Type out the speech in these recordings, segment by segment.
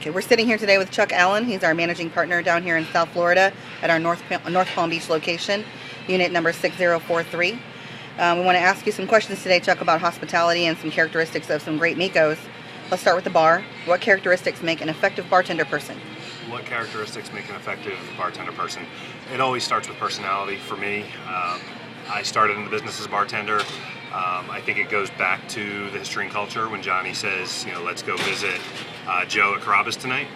Okay, we're sitting here today with Chuck Allen. He's our managing partner down here in South Florida at our North Palm Beach location, unit number 6043. We want to ask you some questions today, Chuck, about hospitality and some characteristics of some great Micos. Let's start with the bar. What characteristics make an effective bartender person? What characteristics make an effective bartender person? It always starts with personality for me. I started in the business as a bartender. I think it goes back to the history and culture when Johnny says, let's go visit Joe at Carrabba's tonight.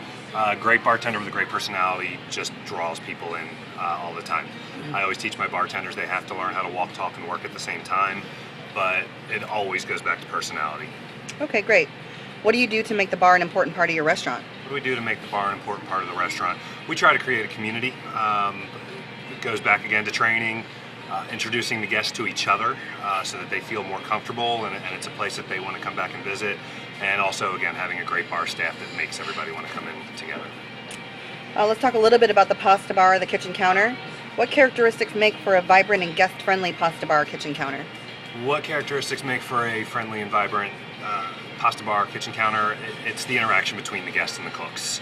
Great bartender with a great personality just draws people in all the time. I always teach my bartenders they have to learn how to walk, talk, and work at the same time, but it always goes back to personality. Okay, great. What do you do to make the bar an important part of your restaurant? What do we do to make the bar an important part of the restaurant? We try to create a community. It goes back again to training, introducing the guests to each other so that they feel more comfortable and it's a place that they want to come back and visit. And also, again, having a great bar staff that makes everybody want to come in together. Let's talk a little bit about the pasta bar, the kitchen counter. What characteristics make for a vibrant and guest-friendly pasta bar kitchen counter? What characteristics make for a friendly and vibrant pasta bar kitchen counter? It's the interaction between the guests and the cooks.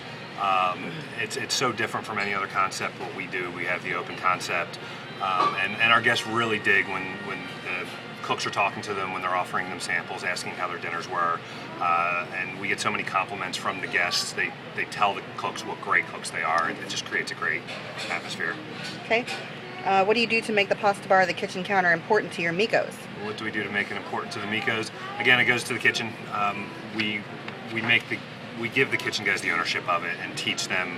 It's so different from any other concept. What we do, we have the open concept, and our guests really dig when the cooks are talking to them, when they're offering them samples, asking how their dinners were, and we get so many compliments from the guests. They tell the cooks what great cooks they are, and it just creates a great atmosphere. Okay. What do you do to make the pasta bar, the kitchen counter, important to your Micos? What do we do to make it important to the Micos? Again, it goes to the kitchen. We give the kitchen guys the ownership of it and teach them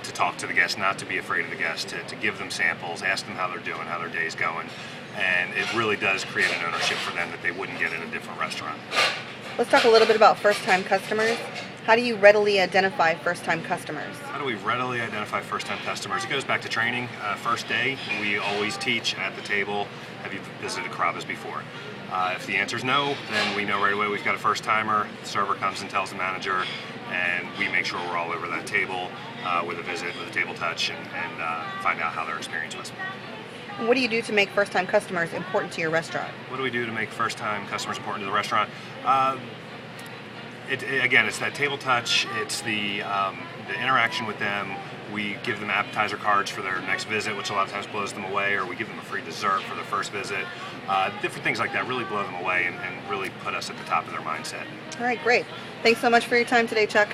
to talk to the guests, not to be afraid of the guests, to give them samples, ask them how they're doing, how their day's going, and it really does create an ownership for them that they wouldn't get in a different restaurant. Let's talk a little bit about first-time customers. How do you readily identify first-time customers? How do we readily identify first-time customers? It goes back to training. First day, we always teach at the table, have you visited Carrabba's before? If the answer is no, then we know right away we've got a first-timer. The server comes and tells the manager, and we make sure we're all over that table with a visit, with a table touch, and find out how their experience was. What do you do to make first-time customers important to your restaurant? What do we do to make first-time customers important to the restaurant? Again, it's that table touch, it's the interaction with them. We give them appetizer cards for their next visit, which a lot of times blows them away, or we give them a free dessert for their first visit. Different things like that really blow them away and really put us at the top of their mindset. All right, great. Thanks so much for your time today, Chuck.